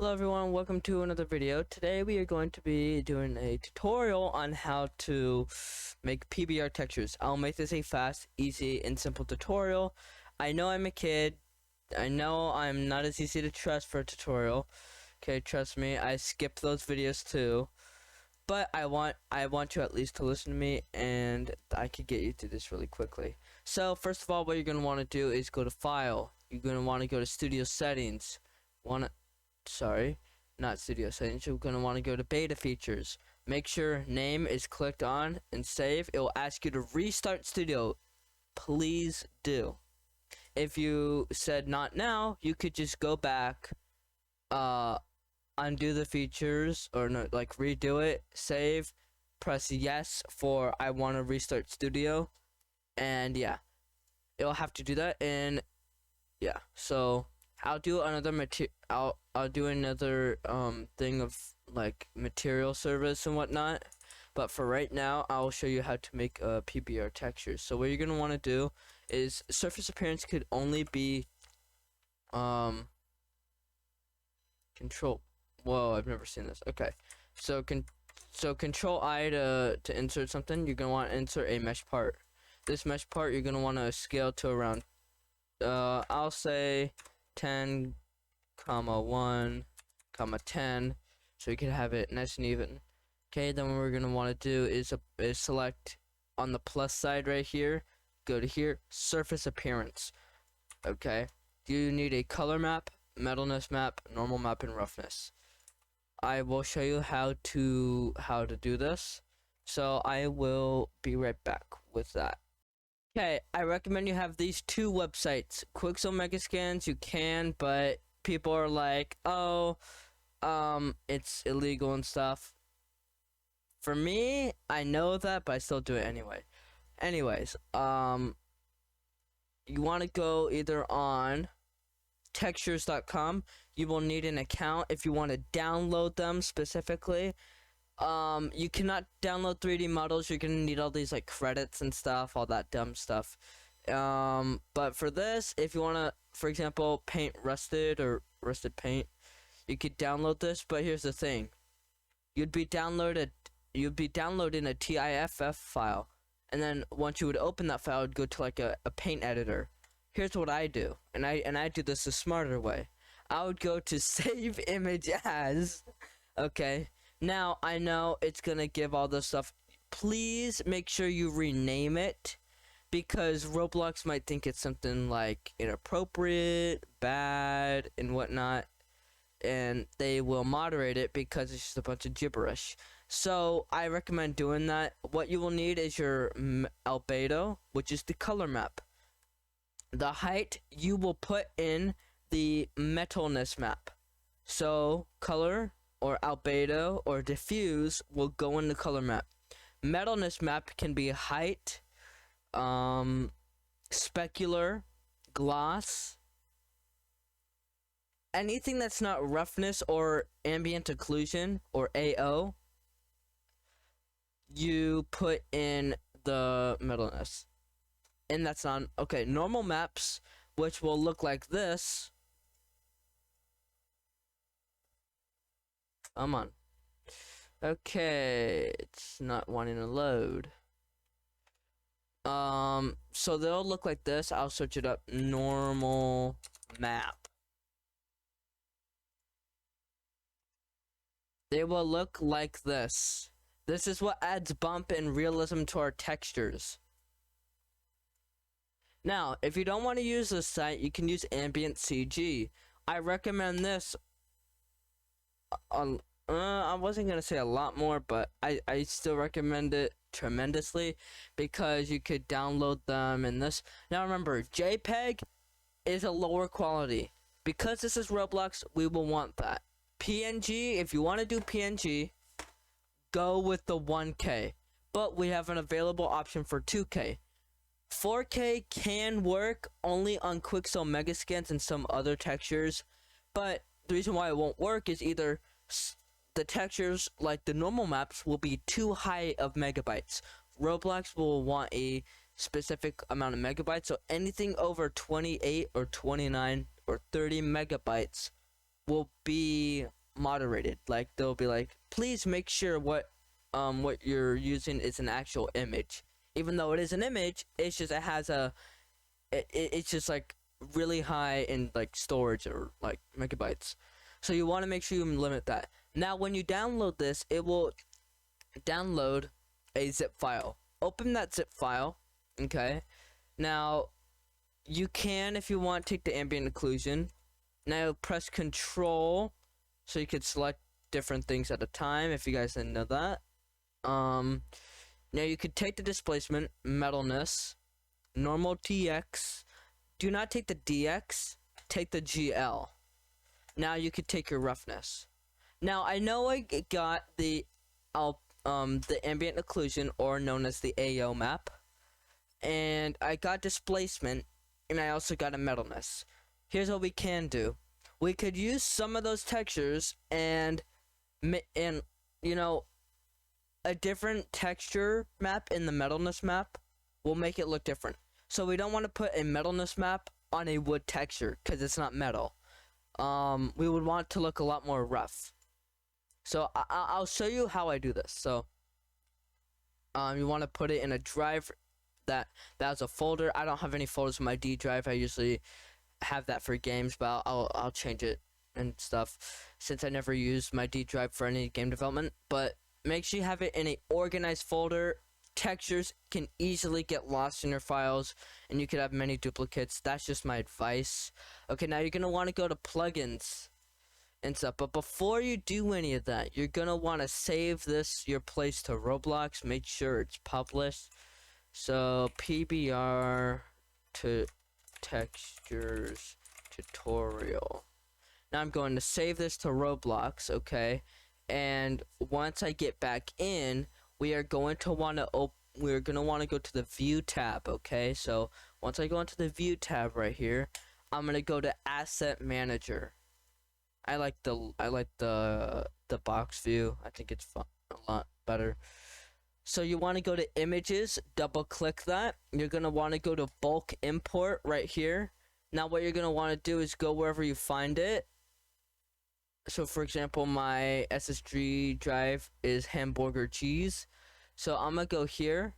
Hello everyone, welcome to another video. Today we are going to be doing a tutorial on how to make PBR textures. I'll make this a fast, easy, and simple tutorial. I know I'm a kid. I know I'm not as easy to trust for a tutorial. Okay, trust me, I skip those videos too. But I want you at least to listen to me, and I could get you through this really quickly. So first of all, what you're going to want to do is go to File. You're going to want to go to Studio Settings. Not Studio Settings. You're going to want to go to Beta Features. Make sure Name is clicked on and save. It will ask you to restart Studio. Please do. If you said not now, you could just go back, undo the features, or no, like redo it, save, press yes for I want to restart Studio, and yeah, it'll have to do that. And yeah, so I'll do another I'll do another thing of like material service and whatnot, but for right now I'll show you how to make a PBR texture. So what you're gonna want to do is surface appearance could only be control. Whoa, I've never seen this. Okay, so control I to insert something. You're gonna want to insert a mesh part. This mesh part you're gonna want to scale to around I'll say 10, 1, 10, so you can have it nice and even. Okay, then what we're gonna want to do is select on the plus side right here, go to here, surface appearance. Okay, you need a color map, metalness map, normal map, and roughness. I will show you how to do this, so I will be right back with that. Okay, I recommend you have these two websites. Quixel Megascans, you can, but people are like, oh, it's illegal and stuff. For me, I know that, but I still do it anyway. Anyways, you want to go either on textures.com. You will need an account if you want to download them specifically. You cannot download 3D models. You're gonna need all these like credits and stuff, all that dumb stuff. But for this, if you wanna, for example, paint rusted or rusted paint, you could download this. But here's the thing: you'd be downloading a TIFF file, and then once you would open that file, it'd go to like a paint editor. Here's what I do, and I do this a smarter way. I would go to save image as. Okay. Now, I know it's gonna give all this stuff. Please make sure you rename it, because Roblox might think it's something like inappropriate, bad, and whatnot, and they will moderate it because it's just a bunch of gibberish. So, I recommend doing that. What you will need is your albedo, which is the color map. The height, you will put in the metalness map. So, color, or albedo, or diffuse will go in the color map. Metalness map can be height, specular, gloss, anything that's not roughness or ambient occlusion or AO. You put in the metalness, and that's on. Okay, normal maps, which will look like this. Come on. Okay, it's not wanting to load. So they'll look like this. I'll search it up. Normal map. They will look like this. This is what adds bump and realism to our textures. Now, if you don't want to use this site, you can use Ambient CG. I recommend this. I wasn't gonna say a lot more, but I still recommend it tremendously, because you could download them in this. Now remember, JPEG is a lower quality. Because this is Roblox, we will want that. PNG, if you want to do PNG, go with the 1K, but we have an available option for 2K. 4K can work only on Quixel Megascans and some other textures, but the reason why it won't work is either the textures, like the normal maps, will be too high of megabytes. Roblox will want a specific amount of megabytes, so anything over 28 or 29 or 30 megabytes will be moderated. Like they'll be like, please make sure what you're using is an actual image. Even though it is an image, it's just it has a it's just like really high in like storage or like megabytes. So you want to make sure you limit that. Now when you download this, it will download a zip file. Open that zip file, okay? Now you can, if you want, take the ambient occlusion. Now press control so you could select different things at a time, if you guys didn't know that. Now you could take the displacement, metalness, normal TX. Do not take the DX, take the GL. Now you could take your roughness. Now I know I got the ambient occlusion, or known as the AO map, and I got displacement, and I also got a metalness. Here's what we can do. We could use some of those textures and you know, a different texture map in the metalness map will make it look different. So we don't want to put a metalness map on a wood texture because it's not metal. We would want it to look a lot more rough. So I'll show you how I do this. So you want to put it in a drive that has a folder. I don't have any folders in my D drive. I usually have that for games, but I'll change it and stuff since I never used my D drive for any game development. But make sure you have it in a organized folder. Textures can easily get lost in your files, and you could have many duplicates. That's just my advice. Okay, now you're gonna want to go to plugins and stuff, but before you do any of that, you're gonna want to save your place to Roblox. Make sure it's published. So PBR to textures tutorial. Now I'm going to save this to Roblox, okay? And once I get back in, we are going to want to go to the view tab, okay? So once I go into the view tab right here, I'm gonna go to asset manager. I like the box view. I think it's fun, a lot better. So you want to go to images, double click that. You're going to want to go to bulk import right here. Now what you're going to want to do is go wherever you find it. So for example, my SSD drive is hamburger cheese. So I'm going to go here.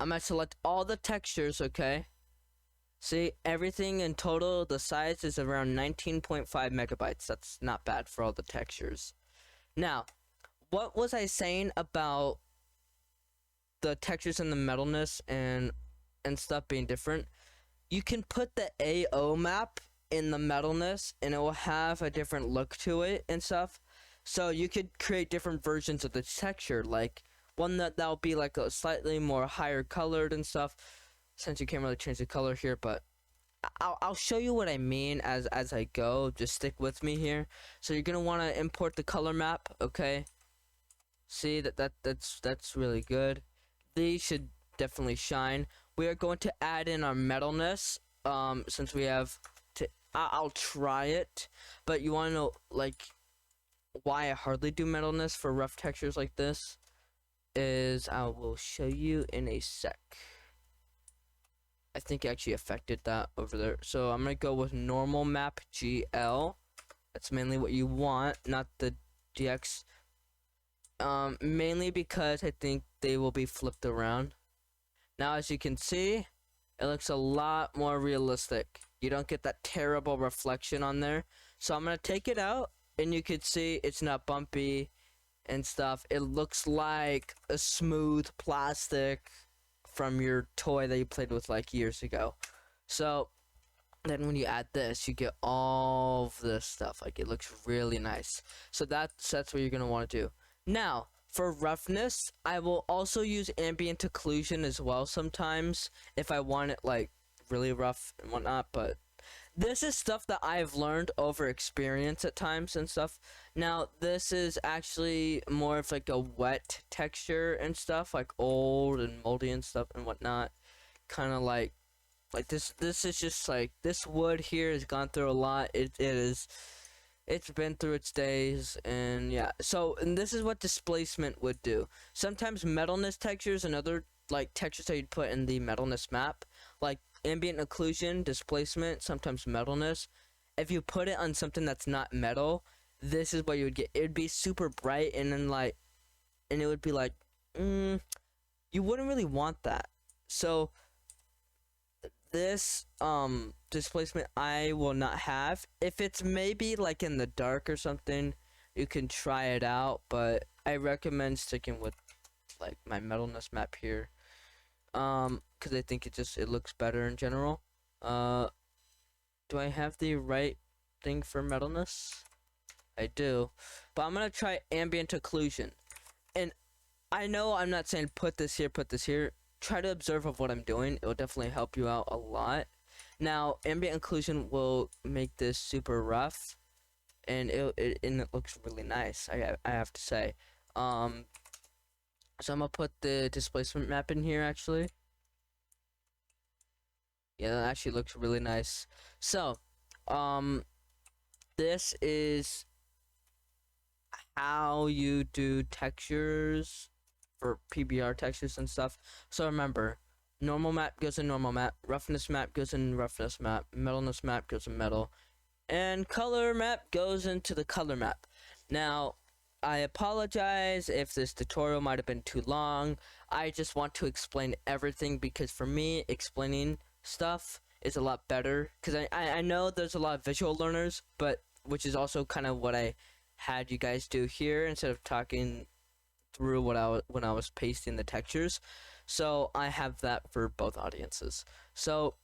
I'm going to select all the textures, okay? See, everything in total, the size is around 19.5 megabytes. That's not bad for all the textures. Now, what was I saying about the textures and the metalness and stuff being different? You can put the AO map in the metalness and it will have a different look to it and stuff. So you could create different versions of the texture, like one that'll be like a slightly more higher colored and stuff, since you can't really change the color here, but I'll show you what I mean as I go. Just stick with me here. So you're gonna want to import the color map, okay? See that's really good. These should definitely shine. We are going to add in our metalness, since we have to. I'll try it, but you want to know like why I hardly do metalness for rough textures like this is I will show you in a sec. I think it actually affected that over there. So I'm gonna go with normal map GL. That's mainly what you want, not the DX. Mainly because I think they will be flipped around. Now as you can see, it looks a lot more realistic. You don't get that terrible reflection on there. So I'm gonna take it out, and you can see it's not bumpy and stuff. It looks like a smooth plastic from your toy that you played with like years ago. So then when you add this, you get all of this stuff. Like it looks really nice. So that's what you're gonna want to do. Now for roughness, I will also use ambient occlusion as well sometimes if I want it like really rough and whatnot, but this is stuff that I've learned over experience at times and stuff. Now this is actually more of like a wet texture and stuff, like old and moldy and stuff and whatnot. Kind of like this is just like, this wood here has gone through a lot. It's been through its days, and yeah. So, and this is what displacement would do. Sometimes metalness textures and other like textures that you'd put in the metalness map, like ambient occlusion, displacement, sometimes metalness. If you put it on something that's not metal, this is what you would get. It would be super bright, and then like, and it would be like, you wouldn't really want that. So this displacement I will not have. If it's maybe like in the dark or something, you can try it out, but I recommend sticking with like my metalness map here, because I think it looks better in general. Do I have the right thing for metalness? I do, but I'm gonna try ambient occlusion. And I know I'm not saying put this here, put this here. Try to observe of what I'm doing. It will definitely help you out a lot. Now, ambient occlusion will make this super rough, and it looks really nice. I have to say. So I'm gonna put the displacement map in here actually. Yeah, that actually looks really nice. So, this is how you do textures for PBR textures and stuff. So remember, normal map goes in normal map, roughness map goes in roughness map, metalness map goes in metal, and color map goes into the color map. Now, I apologize if this tutorial might have been too long. I just want to explain everything because for me, explaining stuff is a lot better. Because I know there's a lot of visual learners, but which is also kind of what I had you guys do here instead of talking through when I was pasting the textures. So I have that for both audiences. So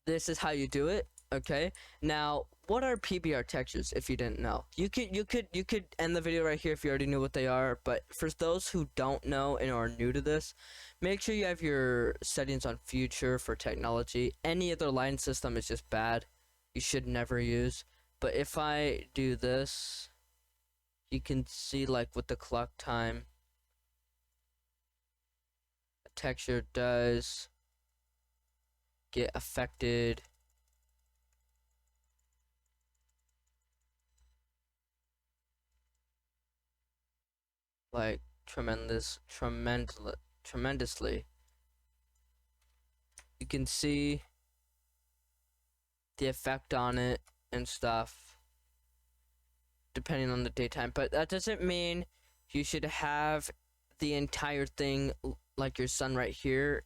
this is how you do it. Okay, now what are PBR textures? If you didn't know, you could end the video right here if you already knew what they are, but for those who don't know and are new to this, make sure you have your settings on future for technology. Any other line system is just bad, you should never use. But if I do this, you can see like with the clock time, the texture does get affected. Like tremendously. You can see the effect on it and stuff depending on the daytime, but that doesn't mean you should have the entire thing like your sun right here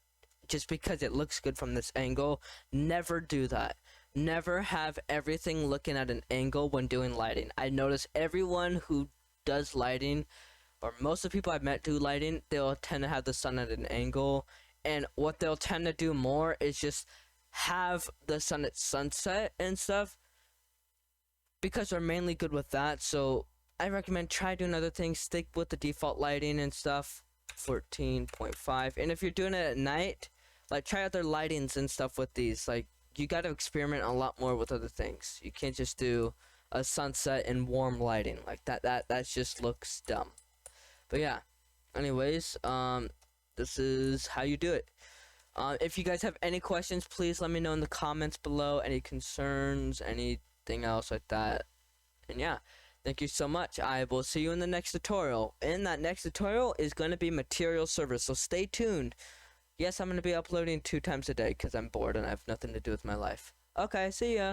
just because it looks good from this angle. Never do that. Never have everything looking at an angle when doing lighting. I notice everyone who does lighting, or most of the people I've met do lighting, they'll tend to have the sun at an angle, and what they'll tend to do more is just have the sun at sunset and stuff because they're mainly good with that. So I recommend try doing other things, stick with the default lighting and stuff, 14.5. And if you're doing it at night, like try other lightings and stuff with these. Like you got to experiment a lot more with other things. You can't just do a sunset and warm lighting like that. That just looks dumb. But yeah, anyways, this is how you do it. If you guys have any questions, please let me know in the comments below. Any concerns, anything else like that. And yeah, thank you so much. I will see you in the next tutorial. And that next tutorial is going to be material server, so stay tuned. Yes, I'm going to be uploading 2 times a day because I'm bored and I have nothing to do with my life. Okay, see ya.